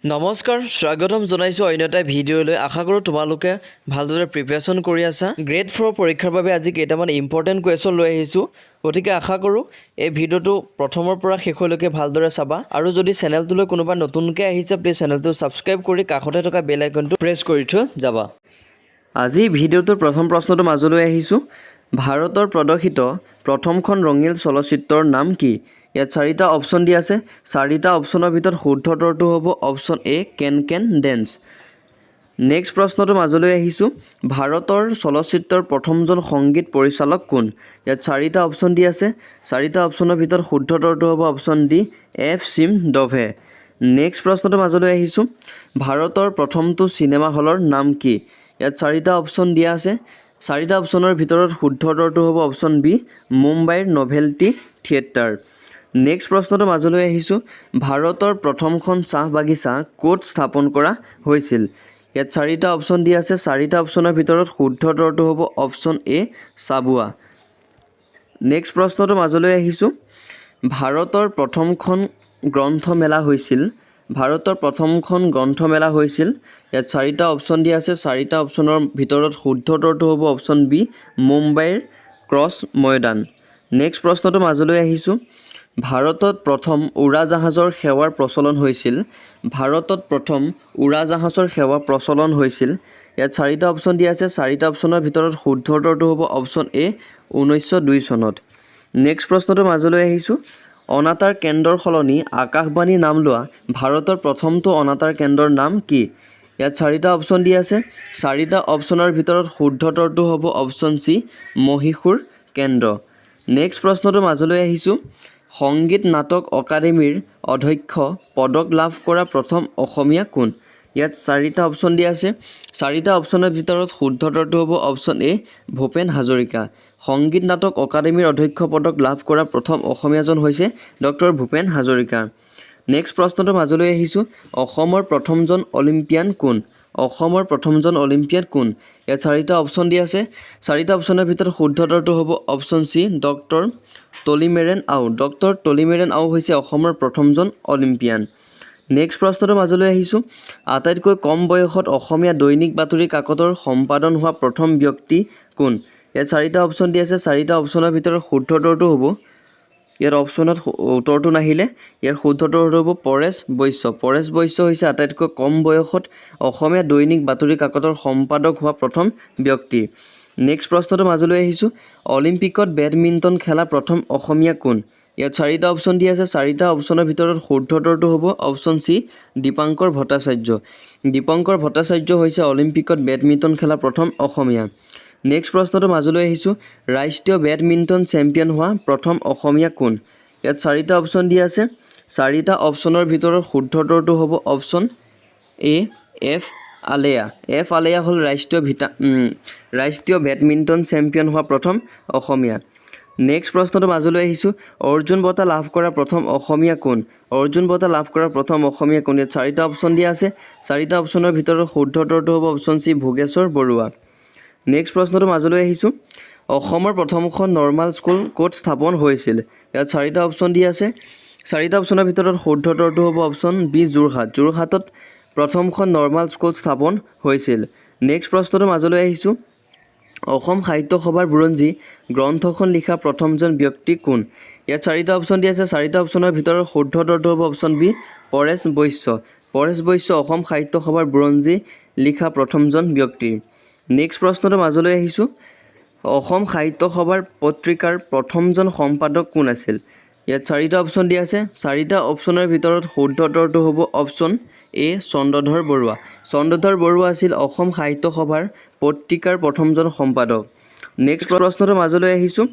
নমস্কাৰ স্বাগতম জনাইছোঁ অন্য এটা ভিডিঅ'লৈ আশা কৰোঁ তোমালোকে ভালদৰে প্ৰিপেৰেশ্যন কৰি আছা গ্ৰেড 4 পৰীক্ষাৰ বাবে আজি কেইটামান ইম্পৰ্টেণ্ট কুৱেশ্যন লৈ আহিছোঁ গতিকে আশা কৰোঁ এই ভিডিঅ'টো প্ৰথমৰ পৰা শেষলৈকে ভালদৰে চাবা আৰু যদি চেনেলটোলৈ কোনোবা নতুনকৈ আহিছে প্লিজ চেনেলটো ছাবস্ক্ৰাইব কৰি কাষতে থকা বেল আইকনটো প্ৰেছ কৰি থৈ যাবা আজি ভিডিঅ'টোৰ প্ৰথম প্ৰশ্নটো মাজলৈ আহিছোঁ ভাৰতৰ প্ৰদৰ্শিত প্ৰথমখন ৰঙীন চলচ্চিত্ৰৰ নাম কি ইয়াত চাৰিটা অপশ্যন দিয়া আছে চাৰিটা অপশ্যনৰ ভিতৰত শুদ্ধ উত্তৰটো হ'ব অপশ্যন এ কেন কেন ডেন্স নেক্সট প্ৰশ্নটো মাজলৈ আহিছোঁ ভাৰতৰ চলচ্চিত্ৰৰ প্ৰথমজন সংগীত পৰিচালক কোন ইয়াত চাৰিটা অপশ্যন দিয়া আছে চাৰিটা অপশ্যনৰ ভিতৰত শুদ্ধ উত্তৰটো হ'ব অপশ্যন ডি এফ চিম ডভে নেক্সট প্ৰশ্নটো মাজলৈ আহিছোঁ ভাৰতৰ প্ৰথমটো চিনেমা হলৰ নাম কি ইয়াত চাৰিটা অপশ্যন দিয়া আছে চাৰিটা অপশ্যনৰ ভিতৰত শুদ্ধ উত্তৰটো হ'ব অপশ্যন বি মুম্বাইৰ নভেল্টি থিয়েটাৰ নেক্সট প্ৰশ্নটো মাজলৈ আহিছোঁ ভাৰতৰ প্ৰথমখন চাহ বাগিচা ক'ত স্থাপন কৰা হৈছিল ইয়াত চাৰিটা অপশ্যন দিয়া আছে চাৰিটা অপশ্যনৰ ভিতৰত শুদ্ধ উত্তৰটো হ'ব অপশ্যন এ চাবুৱা নেক্সট প্ৰশ্নটো মাজলৈ আহিছোঁ ভাৰতৰ প্ৰথমখন গ্ৰন্থমেলা হৈছিল ইয়াত চাৰিটা অপশ্যন দিয়া আছে চাৰিটা অপশ্যনৰ ভিতৰত শুদ্ধ উত্তৰটো হ'ব অপশ্যন বি মুম্বাইৰ ক্ৰছ ময়দান নেক্সট প্ৰশ্নটো মাজলৈ আহিছোঁ ভাৰতত প্ৰথম উৰাজাহাজৰ সেৱাৰ প্ৰচলন হৈছিল ইয়াত চাৰিটা অপশ্যন দিয়া আছে চাৰিটা অপশ্যনৰ ভিতৰত শুদ্ধ উত্তৰটো হ'ব অপশ্যন এ 1902 চনত নেক্সট প্ৰশ্নটো মাজলৈ আহিছোঁ অনাতাঁৰ কেন্দ্ৰৰ সলনি আকাশবাণী নাম লোৱা ভাৰতৰ প্ৰথমটো অনাতাঁৰ কেন্দ্ৰৰ নাম কি ইয়াত চাৰিটা অপশ্যন দিয়া আছে চাৰিটা অপশ্যনৰ ভিতৰত শুদ্ধ উত্তৰটো হ'ব অপশ্যন চি মহীশূৰ কেন্দ্ৰ নেক্সট প্ৰশ্নটো মাজলৈ আহিছোঁ সংগীত নাটক অকাডেমীৰ অধ্যক্ষ পদক লাভ কৰা প্ৰথম অসমীয়া কোন ইয়াত চাৰিটা অপশ্যন দিয়া আছে চাৰিটা অপশ্যনৰ ভিতৰত শুদ্ধ উত্তৰটো হ'ব অপশ্যন এ ভূপেন হাজৰিকা সংগীত নাটক অকাডেমীৰ অধ্যক্ষ পদক লাভ কৰা প্ৰথম অসমীয়াজন হৈছে ডক্টৰ ভূপেন হাজৰিকা নেক্সট প্ৰশ্নটো মাজলৈ আহিছোঁ অসমৰ প্ৰথমজন অলিম্পিয়ান কোন ইয়াত চাৰিটা অপশ্যন দিয়া আছে চাৰিটা অপশ্যনৰ ভিতৰত শুদ্ধ উত্তৰটো হ'ব অপশ্যন চি ডক্টৰ টলিমেৰেন আও হৈছে অসমৰ প্ৰথমজন অলিম্পিয়ান নেক্সট প্ৰশ্নটো মাজলৈ আহিছোঁ আটাইতকৈ কম বয়সত অসমীয়া দৈনিক বাতৰি কাকতৰ সম্পাদন হোৱা প্ৰথম ব্যক্তি কোন ইয়াত চাৰিটা অপশ্যন দিয়া আছে চাৰিটা অপশ্যনৰ ভিতৰত শুদ্ধ উত্তৰটো হ'ব ইয়াৰ অপশ্যনত উত্তৰটো নাহিলে ইয়াৰ শুদ্ধ উত্তৰটো হ'ব পৰেশ বৈশ্য হৈছে আটাইতকৈ কম বয়সত অসমীয়া দৈনিক বাতৰি কাকতৰ সম্পাদক হোৱা প্ৰথম ব্যক্তি নেক্সট প্ৰশ্নটো মাজলৈ আহিছোঁ অলিম্পিকত বেডমিণ্টন খেলা প্ৰথম অসমীয়া কোন ইয়াত চাৰিটা অপশ্যন দিয়া আছে চাৰিটা অপশ্যনৰ ভিতৰত শুদ্ধ উত্তৰটো হ'ব অপশ্যন চি দীপাংকৰ ভট্টাচাৰ্য হৈছে অলিম্পিকত বেডমিণ্টন খেলা প্ৰথম অসমীয়া নেক্সট প্ৰশ্নটো মাজলৈ আহিছোঁ ৰাষ্ট্ৰীয় বেডমিণ্টন চেম্পিয়ন হোৱা প্ৰথম অসমীয়া কোন ইয়াত চাৰিটা অপশ্যন দিয়া আছে চাৰিটা অপশ্যনৰ ভিতৰত শুদ্ধ উত্তৰটো হ'ব অপশ্যন এ এফ আলেয়া হ'ল ৰাষ্ট্ৰীয় বেডমিণ্টন চেম্পিয়ন হোৱা প্ৰথম অসমীয়া নেক্সট প্ৰশ্নটো মাজলৈ আহিছোঁ অৰ্জুন বঁটা লাভ কৰা প্ৰথম অসমীয়া কোন ইয়াত চাৰিটা অপশ্যন দিয়া আছে চাৰিটা অপশ্যনৰ ভিতৰত শুদ্ধ উত্তৰটো হ'ব option C Bhogeswar Baruah next প্ৰশ্নটো মাজলৈ আহিছোঁ অসমৰ প্ৰথমখন নৰ্মাল স্কুল ক'ত স্থাপন হৈছিল ইয়াত চাৰিটা অপশ্যন দিয়া আছে চাৰিটা অপশ্যনৰ ভিতৰত শুদ্ধ উত্তৰটো হ'ব অপশ্যন বি যোৰহাটত প্ৰথমখন নৰ্মাল স্কুল স্থাপন হৈছিল নেক্সট প্ৰশ্নটো মাজলৈ আহিছোঁ অসম সাহিত্য সভাৰ বুৰঞ্জী গ্ৰন্থখন লিখা প্ৰথমজন ব্যক্তি কোন ইয়াত চাৰিটা অপশ্যন দিয়া আছে চাৰিটা অপশ্যনৰ ভিতৰত শুদ্ধ উত্তৰটো হ'ব অপশ্যন বি পৰেশ বৈশ্য অসম সাহিত্য সভাৰ বুৰঞ্জী লিখা প্ৰথমজন ব্যক্তি নেক্সট প্ৰশ্নটো মাজলৈ আহিছোঁ অসম সাহিত্য সভাৰ পত্ৰিকাৰ প্ৰথমজন সম্পাদক কোন আছিল ইয়াত চাৰিটা অপশ্যন দিয়া আছে চাৰিটা অপশ্যনৰ ভিতৰত শুদ্ধ উত্তৰটো হ'ব অপশ্যন এ চন্দ্ৰধৰ বৰুৱা আছিল অসম সাহিত্য সভাৰ পত্ৰিকাৰ প্ৰথমজন সম্পাদক নেক্সট প্ৰশ্নটো মাজলৈ আহিছোঁ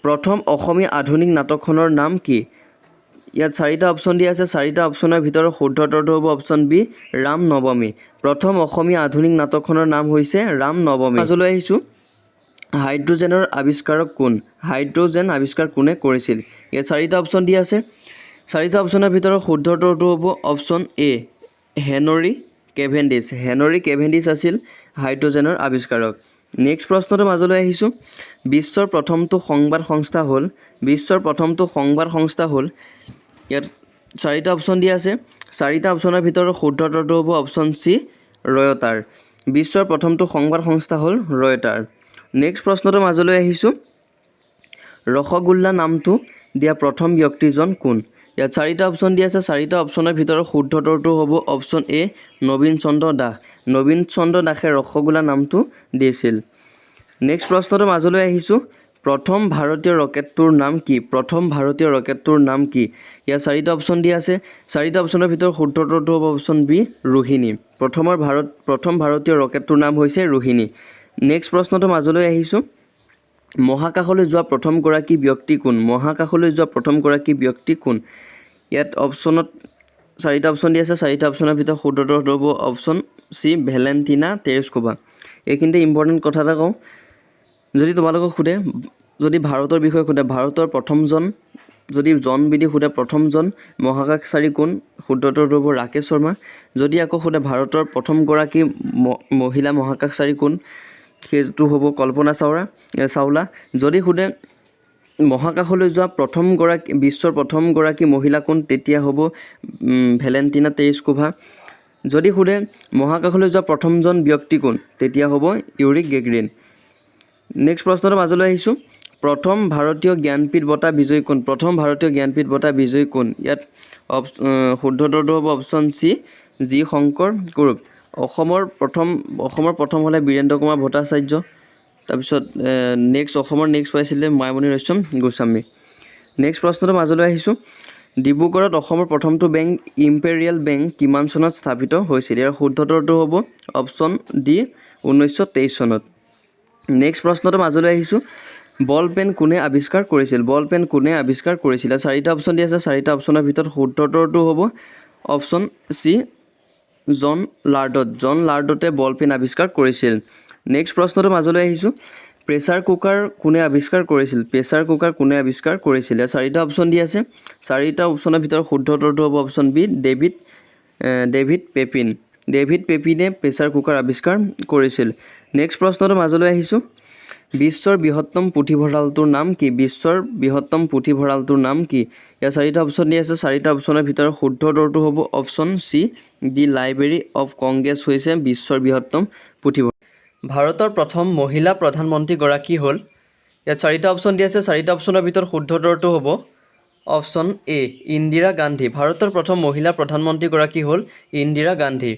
প্ৰথম অসমীয়া আধুনিক নাটকখনৰ নাম কি ইয়াত চাৰিটা অপশ্যন দিয়া আছে চাৰিটা অপশ্যনৰ ভিতৰত শুদ্ধ উত্তৰটো হ'ব অপশ্যন বি ৰাম নৱমী প্ৰথম অসমীয়া আধুনিক নাটকখনৰ নাম হৈছে ৰাম নৱমী মাজলৈ আহিছোঁ হাইড্ৰজেনৰ আৱিষ্কাৰক কোন হাইড্ৰজেন আৱিষ্কাৰ কোনে কৰিছিল ইয়াত চাৰিটা অপশ্যন দিয়া আছে চাৰিটা অপশ্যনৰ ভিতৰত শুদ্ধ উত্তৰটো হ'ব অপশ্যন এ হেনৰী কেভেণ্ডিছ আছিল হাইড্ৰজেনৰ আৱিষ্কাৰক নেক্সট প্ৰশ্নটো মাজলৈ আহিছোঁ বিশ্বৰ প্ৰথমটো সংবাদ সংস্থা হ'ল ইয়াত চাৰিটা অপশ্যন দিয়া আছে চাৰিটা অপশ্যনৰ ভিতৰত শুদ্ধ উত্তৰটো হ'ব অপশ্যন চি ৰয়টাৰ বিশ্বৰ প্ৰথমটো সংবাদ সংস্থা হ'ল ৰয়টাৰ নেক্সট প্ৰশ্নটো মাজলৈ আহিছোঁ ৰসগোল্লা নামটো দিয়া প্ৰথম ব্যক্তিজন কোন ইয়াত চাৰিটা অপশ্যন দিয়া আছে চাৰিটা অপশ্যনৰ ভিতৰত শুদ্ধ উত্তৰটো হ'ব অপশ্যন এ নবীন চন্দ্ৰ দাস নবীন চন্দ্ৰ দাসে ৰসগোল্লা নামটো দিছিল নেক্সট প্ৰশ্নটো মাজলৈ আহিছোঁ প্ৰথম ভাৰতীয় ৰকেটটোৰ নাম কি প্ৰথম ভাৰতীয় ৰকেটটোৰ নাম কি ইয়াত চাৰিটা অপশ্যন দিয়া আছে চাৰিটা অপশ্যনৰ ভিতৰত শুদ্ধ উত্তৰটো হ'ব অপশ্যন বি ৰোহিণী প্ৰথম ভাৰতীয় ৰকেটটোৰ নাম হৈছে ৰোহিণী নেক্সট প্ৰশ্নটো মাজলৈ আহিছোঁ মহাকাশলৈ যোৱা প্ৰথমগৰাকী ব্যক্তি কোন মহাকাশলৈ যোৱা প্ৰথমগৰাকী ব্যক্তি কোন ইয়াত অপশ্যনত চাৰিটা অপশ্যন দিয়া আছে চাৰিটা অপশ্যনৰ ভিতৰত শুদ্ধ উত্তৰটো হ'ব অপশ্যন চি ভেলেণ্টিনা তেৰেস্কোভা এইখিনিতে ইম্পৰ্টেণ্ট কথা এটা কওঁ যদি তোমালোকক সোধে যদি ভাৰতৰ বিষয়ে সোধে ভাৰতৰ প্ৰথমজন যদি জন বিধি সোধে প্ৰথমজন মহাকাশচাৰী কোন শুদ্ধ উত্তৰটো হ'ব ৰাকেশ শৰ্মা যদি আকৌ সোধে ভাৰতৰ প্ৰথমগৰাকী মহিলা মহাকাশচাৰী কোন সেইটো হ'ব কল্পনা চাওলা যদি সোধে মহাকাশলৈ যোৱা বিশ্বৰ প্ৰথমগৰাকী মহিলা কোন তেতিয়া হ'ব ভেলেণ্টিনা তেৰেস্কোভা যদি সোধে মহাকাশলৈ যোৱা প্ৰথমজন ব্যক্তি কোন তেতিয়া হ'ব ইউৰি গেগৰিন নেক্সট প্ৰশ্নটো মাজলৈ আহিছোঁ প্ৰথম ভাৰতীয় জ্ঞানপীঠ বঁটা বিজয়ী কোন প্ৰথম ভাৰতীয় জ্ঞানপীঠ বঁটা বিজয়ী কোন ইয়াত শুদ্ধ উত্তৰটো হ'ব option C G Shankar Kurup অসমৰ প্ৰথম হ'লে বীৰেন্দ্ৰ কুমাৰ ভট্টাচাৰ্য তাৰপিছত অসমৰ নেক্সট পাইছিলে মায়ামণি ৰয়ছম গোস্বামী নেক্সট প্ৰশ্নটো মাজলৈ আহিছোঁ ডিব্ৰুগড়ত অসমৰ প্ৰথমটো বেংক ইম্পেৰিয়েল বেংক কিমান চনত স্থাপিত হৈছিল ইয়াৰ শুদ্ধ উত্তৰটো হ'ব অপশ্যন ডি 1923 চনত নেক্সট প্ৰশ্নটো মাজলৈ আহিছোঁ বল পেন কোনে আৱিষ্কাৰ কৰিছিল চাৰিটা অপশ্যন দিয়া আছে চাৰিটা অপশ্যনৰ ভিতৰত শুদ্ধ উত্তৰটো হ'ব অপশ্যন চি জন লাৰ্ডতে বল পেন আৱিষ্কাৰ কৰিছিল নেক্সট প্ৰশ্নটো মাজলৈ আহিছোঁ প্ৰেছাৰ কুকাৰ কোনে আৱিষ্কাৰ কৰিছিল ইয়াত চাৰিটা অপশ্যন দিয়া আছে চাৰিটা অপশ্যনৰ ভিতৰত শুদ্ধ উত্তৰটো হ'ব অপশ্যন বি ডেভিড পেপিনে প্ৰেছাৰ কুকাৰ আৱিষ্কাৰ কৰিছিল নেক্সট প্ৰশ্নটো মাজলৈ আহিছোঁ বিশ্বৰ বৃহত্তম পুথিভঁৰালটোৰ নাম কি ইয়াত চাৰিটা অপশ্যন দিয়া আছে চাৰিটা অপশ্যনৰ ভিতৰত শুদ্ধ উত্তৰটো হ'ব option C the library of Congress হৈছে বিশ্বৰ বৃহত্তম পুথিভঁৰাল ভাৰতৰ প্ৰথম মহিলা প্ৰধানমন্ত্ৰীগৰাকী হ'ল ইয়াত চাৰিটা অপশ্যন দিয়া আছে চাৰিটা অপশ্যনৰ ভিতৰত শুদ্ধ উত্তৰটো হ'ব অপশ্যন এ ইন্দিৰা গান্ধী ভাৰতৰ প্ৰথম মহিলা প্ৰধানমন্ত্ৰীগৰাকী হ'ল ইন্দিৰা গান্ধী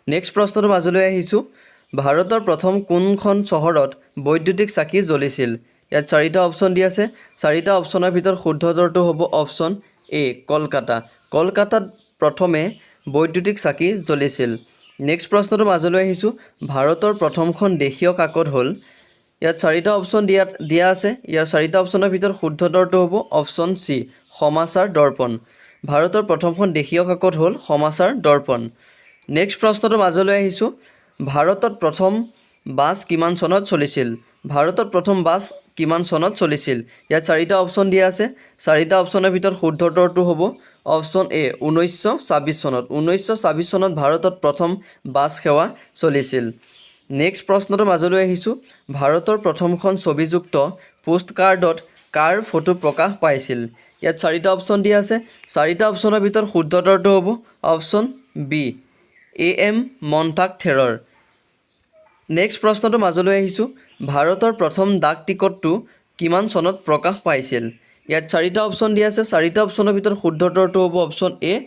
নেক্সট প্ৰশ্নটো মাজলৈ আহিছোঁ ভাৰতৰ প্ৰথম কোনখন চহৰত বৈদ্যুতিক চাকি জ্বলিছিল ইয়াত চাৰিটা অপশ্যন দিয়া আছে চাৰিটা অপশ্যনৰ ভিতৰত শুদ্ধ উত্তৰটো হ'ব অপশ্যন এ কলকাতাত প্ৰথমে বৈদ্যুতিক চাকি জ্বলিছিল নেক্সট প্ৰশ্নটো মাজলৈ আহিছোঁ ভাৰতৰ প্ৰথমখন দেশীয় কাকত হ'ল ইয়াত চাৰিটা অপশ্যন দিয়া আছে ইয়াৰ চাৰিটা অপশ্যনৰ ভিতৰত শুদ্ধ উত্তৰটো হ'ব অপশ্যন চি সমাচাৰ দৰ্পণ ভাৰতৰ প্ৰথমখন দেশীয় কাকত হ'ল সমাচাৰ দৰ্পণ নেক্সট প্ৰশ্নটো মাজলৈ আহিছোঁ ভাৰতত প্ৰথম বাছ কিমান চনত চলিছিল ইয়াত চাৰিটা অপশ্যন দিয়া আছে চাৰিটা অপশ্যনৰ ভিতৰত শুদ্ধ উত্তৰটো হ'ব অপশ্যন এ 1926 চনত ভাৰতত প্ৰথম বাছ সেৱা চলিছিল নেক্সট প্ৰশ্নটো মাজলৈ আহিছোঁ ভাৰতৰ প্ৰথমখন ছবিযুক্ত পোষ্ট কাৰ্ডত কাৰ ফটো প্ৰকাশ পাইছিল ইয়াত চাৰিটা অপশ্যন দিয়া আছে চাৰিটা অপশ্যনৰ ভিতৰত শুদ্ধ উত্তৰটো হ'ব অপশ্যন বি AM মণ্টাক থেৰৰ নেক্সট প্ৰশ্নটো মাজলৈ আহিছোঁ ভাৰতৰ প্ৰথম ডাক টিকটটো কিমান চনত প্ৰকাশ পাইছিল ইয়াত চাৰিটা অপশ্যন দিয়া আছে চাৰিটা অপশ্যনৰ ভিতৰত শুদ্ধ উত্তৰটো হ'ব অপশ্যন এ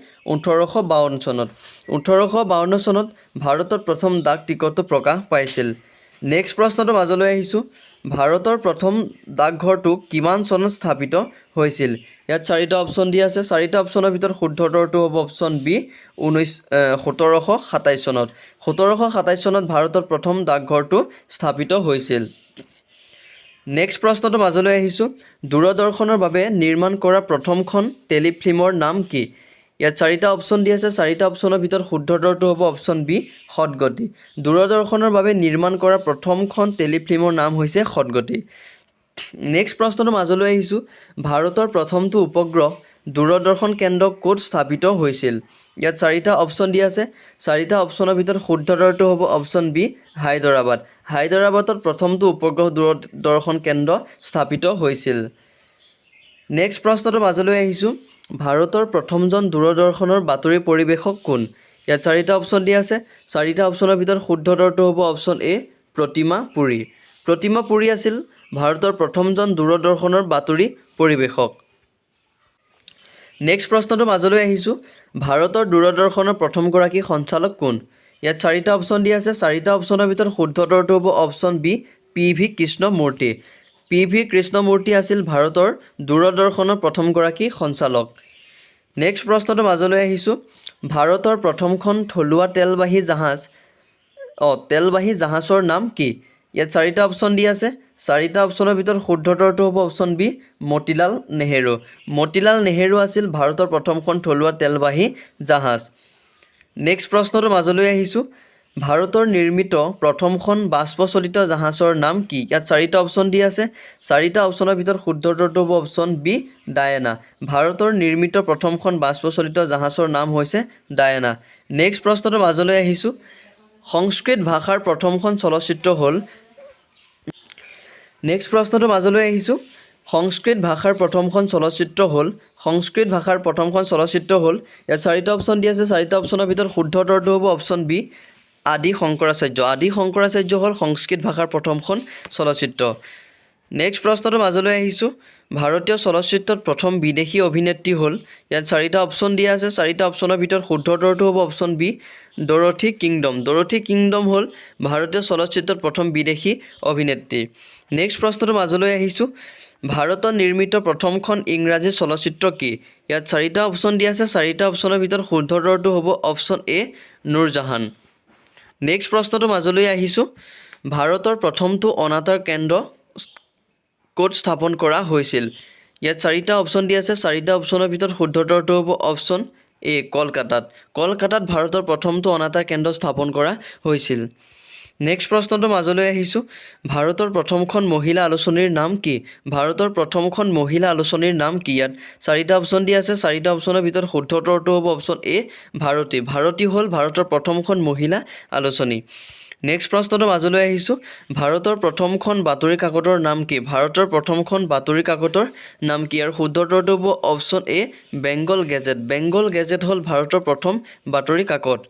1852 চনত ভাৰতৰ প্ৰথম ডাক টিকটটো প্ৰকাশ পাইছিল নেক্সট প্ৰশ্নটো মাজলৈ আহিছোঁ ভাৰতৰ প্ৰথম ডাকঘৰটো কিমান চনত স্থাপিত হৈছিল ইয়াত চাৰিটা অপশ্যন দিয়া আছে চাৰিটা অপশ্যনৰ ভিতৰত শুদ্ধ উত্তৰটো হ'ব অপশ্যন বি 1727 চনত ভাৰতৰ প্ৰথম ডাকঘৰটো স্থাপিত হৈছিল নেক্সট প্ৰশ্নটো মাজলৈ আহিছোঁ দূৰদৰ্শনৰ বাবে নিৰ্মাণ কৰা প্ৰথমখন টেলিফিল্মৰ নাম কি ইয়াত চাৰিটা অপশ্যন দিয়া আছে চাৰিটা অপশ্যনৰ ভিতৰত শুদ্ধ উত্তৰটো হ'ব অপশ্যন বি সতগতি দূৰদৰ্শনৰ বাবে নিৰ্মাণ কৰা প্ৰথমখন টেলিফিল্মৰ নাম হৈছে সতগতি নেক্সট প্ৰশ্নটো মাজলৈ আহিছোঁ ভাৰতৰ প্ৰথমটো উপগ্ৰহ দূৰদৰ্শন কেন্দ্ৰ ক'ত স্থাপিত হৈছিল ইয়াত চাৰিটা অপশ্যন দিয়া আছে চাৰিটা অপশ্যনৰ ভিতৰত শুদ্ধ উত্তৰটো হ'ব অপশ্যন বি হায়দৰাবাদত প্ৰথমটো উপগ্ৰহ দূৰদৰ্শন কেন্দ্ৰ স্থাপিত হৈছিল নেক্সট প্ৰশ্নটো মাজলৈ আহিছোঁ ভাৰতৰ প্ৰথমজন দূৰদৰ্শনৰ বাতৰি পৰিৱেশক কোন? ইয়াত চাৰিটা অপশ্যন দিয়া আছে। চাৰিটা অপশ্যনৰ ভিতৰত শুদ্ধ উত্তৰটো হ'ব অপশ্যন এ প্ৰতিমা পুৰী। প্ৰতিমা পুৰী আছিল ভাৰতৰ প্ৰথমজন দূৰদৰ্শনৰ বাতৰি পৰিৱেশক। নেক্সট প্ৰশ্নটো মাজলৈ আহিছোঁ। ভাৰতৰ দূৰদৰ্শনৰ প্ৰথমগৰাকী সঞ্চালক কোন? ইয়াত চাৰিটা অপশ্যন দিয়া আছে। চাৰিটা অপশ্যনৰ ভিতৰত শুদ্ধ উত্তৰটো হ'ব option B PV Krishnamurthy. PV Krishnamurthy আছিল ভাৰতৰ দূৰদৰ্শনৰ প্ৰথমগৰাকী সঞ্চালক। নেক্সট প্ৰশ্নটো মাজলৈ আহিছোঁ। ভাৰতৰ প্ৰথমখন থলুৱা তেলবাহী জাহাজৰ নাম কি? ইয়াত চাৰিটা অপশ্যন দিয়া আছে। চাৰিটা অপশ্যনৰ ভিতৰত শুদ্ধ উত্তৰটো হ'ব অপশ্যন বি মতিলাল নেহেৰু। মতিলাল নেহেৰু আছিল ভাৰতৰ প্ৰথমখন থলুৱা তেলবাহী জাহাজ। নেক্সট প্ৰশ্নটো মাজলৈ আহিছোঁ। ভাৰতৰ নিৰ্মিত প্ৰথমখন বাষ্পচলিত জাহাজৰ নাম কি? ইয়াত চাৰিটা অপশ্যন দিয়া আছে। চাৰিটা অপশ্যনৰ ভিতৰত শুদ্ধ উত্তৰটো হ'ব অপশ্যন বি ডায়েনা। ভাৰতৰ নিৰ্মিত প্ৰথমখন বাষ্পচলিত জাহাজৰ নাম হৈছে ডায়েনা। নেক্সট প্ৰশ্নটো মাজলৈ আহিছোঁ। সংস্কৃত ভাষাৰ প্ৰথমখন চলচ্চিত্ৰ হ'ল সংস্কৃত ভাষাৰ প্ৰথমখন চলচ্চিত্ৰ হ'ল ইয়াত চাৰিটা অপশ্যন দিয়া আছে। চাৰিটা অপশ্যনৰ ভিতৰত শুদ্ধ উত্তৰটো হ'ব অপশ্যন বি আদি শংকৰাচাৰ্য। আদি শংকৰাচাৰ্য হ'ল সংস্কৃত ভাষাৰ প্ৰথমখন চলচ্চিত্ৰ। নেক্সট প্ৰশ্নটো মাজলৈ আহিছোঁ। ভাৰতীয় চলচ্চিত্ৰত প্ৰথম বিদেশী অভিনেত্ৰী হ'ল ইয়াত চাৰিটা অপশ্যন দিয়া আছে। চাৰিটা অপশ্যনৰ ভিতৰত শুদ্ধ উত্তৰটো হ'ব অপশ্যন বি ডৰথী কিংডম। ডৰথী কিংডম হ'ল ভাৰতীয় চলচ্চিত্ৰত প্ৰথম বিদেশী অভিনেত্ৰী। নেক্সট প্ৰশ্নটো মাজলৈ আহিছোঁ। ভাৰতত নিৰ্মিত প্ৰথমখন ইংৰাজী চলচ্চিত্ৰ কি? ইয়াত চাৰিটা অপশ্যন দিয়া আছে। চাৰিটা অপশ্যনৰ ভিতৰত শুদ্ধ উত্তৰটো হ'ব অপশ্যন এ নুৰজাহান। নেক্সট প্ৰশ্নটো মাজলৈ আহিছোঁ। ভাৰতৰ প্ৰথমটো অনাতাঁৰ কেন্দ্ৰ ক'ত স্থাপন কৰা হৈছিল? ইয়াত চাৰিটা অপশ্যন দিয়া আছে। চাৰিটা অপশ্যনৰ ভিতৰত শুদ্ধ উত্তৰটো হ'ব অপশ্যন এ কলকাতাত। কলকাতাত ভাৰতৰ প্ৰথমটো অনাতাঁৰ কেন্দ্ৰ স্থাপন কৰা হৈছিল। নেক্সট প্ৰশ্নটো মাজলৈ আহিছোঁ। ভাৰতৰ প্ৰথমখন মহিলা আলোচনীৰ নাম কি? ভাৰতৰ প্ৰথমখন মহিলা আলোচনীৰ নাম কি? ইয়াত চাৰিটা অপশ্যন দিয়া আছে। চাৰিটা অপশ্যনৰ ভিতৰত শুদ্ধ উত্তৰটো হ'ব অপশ্যন এ ভাৰতী। ভাৰতী হ'ল ভাৰতৰ প্ৰথমখন মহিলা আলোচনী। নেক্সট প্ৰশ্নটো মাজলৈ আহিছোঁ। ভাৰতৰ প্ৰথমখন বাতৰি কাকতৰ নাম কি? ভাৰতৰ প্ৰথমখন বাতৰি কাকতৰ নাম কি? আৰু শুদ্ধ উত্তৰটো হ'ব option A Bengal gazette. Bengal gazette হ'ল ভাৰতৰ প্ৰথম বাতৰি কাকত।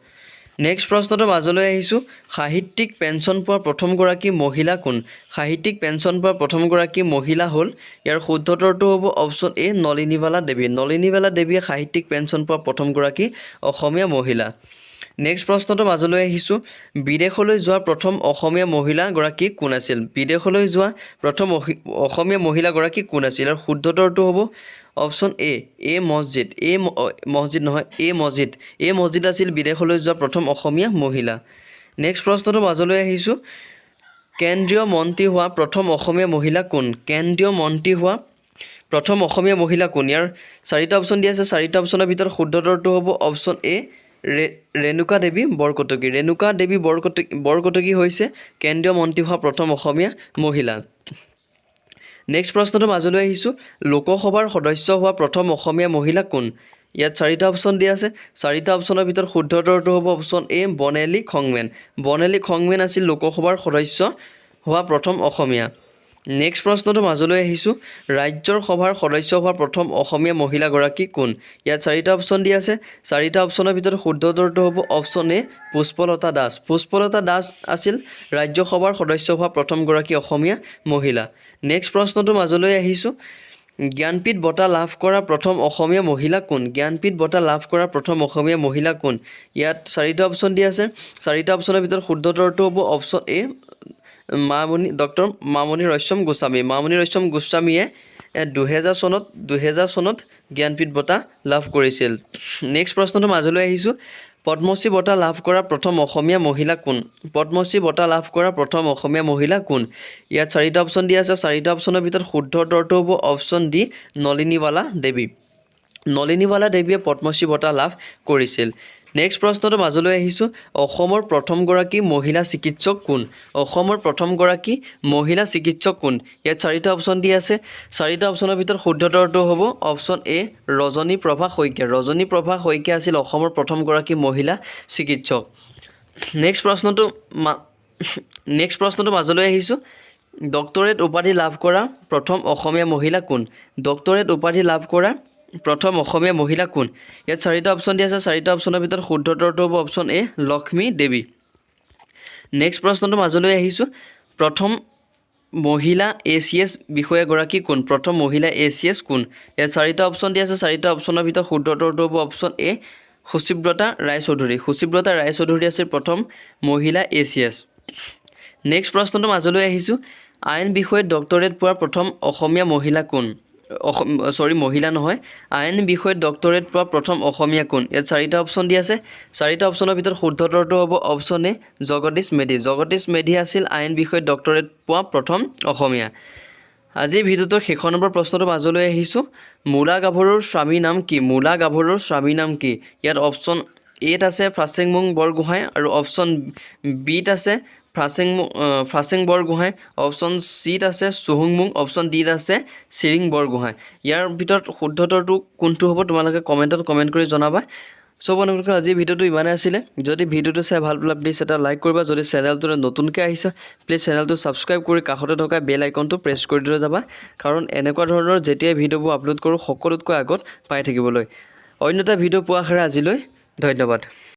নেক্সট প্ৰশ্নটো মাজলৈ আহিছোঁ। সাহিত্যিক পেঞ্চন পোৱা প্ৰথমগৰাকী মহিলা কোন? সাহিত্যিক পেঞ্চন পোৱা প্ৰথমগৰাকী মহিলা হ'ল ইয়াৰ শুদ্ধ উত্তৰটো হ'ব অপশ্যন এ নলিনীবালা দেৱী। নলিনীবালা দেৱীয়ে সাহিত্যিক পেঞ্চন পোৱা প্ৰথমগৰাকী অসমীয়া মহিলা। নেক্সট প্ৰশ্নটো মাজলৈ আহিছোঁ। বিদেশলৈ যোৱা প্ৰথম অসমীয়া মহিলাগৰাকী কোন আছিল? বিদেশলৈ যোৱা প্ৰথম অসমীয়া মহিলাগৰাকী কোন আছিল? আৰু শুদ্ধ উত্তৰটো হ'ব অপশ্যন এ মছজিদ। এ মছজিদ আছিল বিদেশলৈ যোৱা প্ৰথম অসমীয়া মহিলা। নেক্সট প্ৰশ্নটো মাজলৈ আহিছোঁ। কেন্দ্ৰীয় মন্ত্ৰী হোৱা প্ৰথম অসমীয়া মহিলা কোন? কেন্দ্ৰীয় মন্ত্ৰী হোৱা প্ৰথম অসমীয়া মহিলা কোন? ইয়াৰ চাৰিটা অপশ্যন দিয়া আছে। চাৰিটা অপশ্যনৰ ভিতৰত শুদ্ধ উত্তৰটো হ'ব অপশ্যন এ ৰেণুকা দেৱী বৰকটকী। ৰেণুকা দেৱী বৰকটকী হৈছে কেন্দ্ৰীয় মন্ত্ৰী হোৱা প্ৰথম অসমীয়া মহিলা। নেক্সট প্ৰশ্নটো মাজলৈ আহিছোঁ। লোকসভাৰ সদস্য হোৱা প্ৰথম অসমীয়া মহিলা কোন? ইয়াত চাৰিটা অপশ্যন দিয়া আছে। চাৰিটা অপশ্যনৰ ভিতৰত শুদ্ধ উত্তৰটো হ'ব অপশ্যন এ বনেলী খংমেন। বনেলী খংমেন আছিল লোকসভাৰ সদস্য হোৱা প্ৰথম অসমীয়া। নেক্সট প্ৰশ্নটো মাজলৈ আহিছোঁ। ৰাজ্যৰ সভাৰ সদস্য হোৱা প্ৰথম অসমীয়া মহিলাগৰাকী কোন? ইয়াত চাৰিটা অপশ্যন দিয়া আছে। চাৰিটা অপশ্যনৰ ভিতৰত শুদ্ধ উত্তৰটো হ'ব অপশ্যন এ পুষ্পলতা দাস। পুষ্পলতা দাস আছিল ৰাজ্যসভাৰ সদস্য হোৱা প্ৰথমগৰাকী অসমীয়া মহিলা। নেক্সট প্ৰশ্নটো মাজলৈ আহিছোঁ। জ্ঞানপীঠ বঁটা লাভ কৰা প্ৰথম অসমীয়া মহিলা কোন? জ্ঞানপীঠ বঁটা লাভ কৰা প্ৰথম অসমীয়া মহিলা কোন? ইয়াত চাৰিটা অপশ্যন দিয়া আছে। চাৰিটা অপশ্যনৰ ভিতৰত শুদ্ধ উত্তৰটো হ'ব অপশ্যন এ ডক্টৰ মামণি ৰয়ছম গোস্বামী। মামণি ৰয়ছম গোস্বামীয়ে 2000 চনত জ্ঞানপীঠ বঁটা লাভ কৰিছিল। নেক্সট প্ৰশ্নটো মাজলৈ আহিছোঁ। পদ্মশ্ৰী বঁটা লাভ কৰা প্ৰথম অসমীয়া মহিলা কোন? পদ্মশ্ৰী বঁটা লাভ কৰা প্ৰথম অসমীয়া মহিলা কোন? ইয়াত চাৰিটা অপশ্যন দিয়া আছে। চাৰিটা অপশ্যনৰ ভিতৰত শুদ্ধ উত্তৰটো হ'ব অপশ্যন ডি নলিনীবালা দেৱী। নলিনীবালা দেৱীয়ে পদ্মশ্ৰী বঁটা লাভ কৰিছিল। নেক্সট প্ৰশ্নটো মাজলৈ আহিছোঁ। অসমৰ প্ৰথমগৰাকী মহিলা চিকিৎসক কোন? অসমৰ প্ৰথমগৰাকী মহিলা চিকিৎসক কোন? ইয়াত চাৰিটা অপশ্যন দিয়া আছে। চাৰিটা অপশ্যনৰ ভিতৰত শুদ্ধ উত্তৰটো হ'ব অপশ্যন এ ৰজনীপ্ৰভা শইকীয়া। ৰজনীপ্ৰভা শইকীয়া আছিল অসমৰ প্ৰথমগৰাকী মহিলা চিকিৎসক। নেক্সট প্ৰশ্নটো মাজলৈ আহিছোঁ। ডক্টৰেট উপাধি লাভ কৰা প্ৰথম অসমীয়া মহিলা কোন? ডক্টৰেট উপাধি লাভ কৰা প্ৰথম অসমীয়া মহিলা কোন ইয়াত চাৰিটা অপশ্যন দিয়া আছে চাৰিটা অপশ্যনৰ ভিতৰত শুদ্ধ উত্তৰটো হ'ব অপশ্যন এ লক্ষ্মী দেৱী নেক্সট প্ৰশ্নটো মাজলৈ আহিছোঁ প্ৰথম মহিলা ACS বিষয়াগৰাকী কোন প্ৰথম মহিলা ACS কোন ইয়াত চাৰিটা অপশ্যন দিয়া আছে চাৰিটা অপশ্যনৰ ভিতৰত শুদ্ধ উত্তৰটো হ'ব অপশ্যন এ সুচিব্ৰতা ৰায়চৌধুৰী আছিল প্ৰথম মহিলা ACS নেক্সট প্ৰশ্নটো মাজলৈ আহিছোঁ আইন বিষয়ত ডক্টৰেট পোৱা প্ৰথম অসমীয়া মহিলা কোন মহিলা নহয় আইন বিষয়ত ডক্টৰেট পোৱা প্ৰথম অসমীয়া কোন ইয়াত চাৰিটা অপশ্যন দিয়া আছে চাৰিটা অপশ্যনৰ ভিতৰত শুদ্ধ উত্তৰটো হ'ব অপশ্যন এ জগদীশ মেধি আছিল আইন বিষয়ত ডক্টৰেট পোৱা প্ৰথম অসমীয়া আজিৰ ভিডিঅ'টোৰ শেষ নম্বৰ প্ৰশ্নটো মাজলৈ আহিছোঁ মূলা গাভৰুৰ স্বামীৰ নাম কি ইয়াত অপশ্যন এত আছে ফ্ৰাছিংমুং বৰগোহাঁই আৰু অপশ্যন বিত আছে ফ্ৰাছিং বৰগোহাঁই অপশ্যন চিত আছে চুহুংমুং অপশ্যন ডিত আছে চিৰিং বৰগোহাঁই ইয়াৰ ভিতৰত শুদ্ধ উত্তৰটো কোনটো হ'ব তোমালোকে কমেণ্টত কমেণ্ট কৰি জনাবা সব বন্ধুসকল আজি ভিডিঅ'টো ইমানেই আছিলে যদি ভিডিঅ'টো চাই ভাল পালা প্লিজ এটা লাইক কৰিবা যদি চেনেলটোলৈ নতুনকৈ আহিছা প্লিজ চেনেলটো ছাবস্ক্ৰাইব কৰি কাষতে থকা বেল আইকনটো প্ৰেছ কৰি থৈ যাবা কাৰণ এনেকুৱা ধৰণৰ যেতিয়াই ভিডিঅ'বোৰ আপলোড কৰোঁ সকলোতকৈ আগত পাই থাকিবলৈ অন্য এটা ভিডিঅ' পোৱা আশাৰে আজিলৈ ধন্যবাদ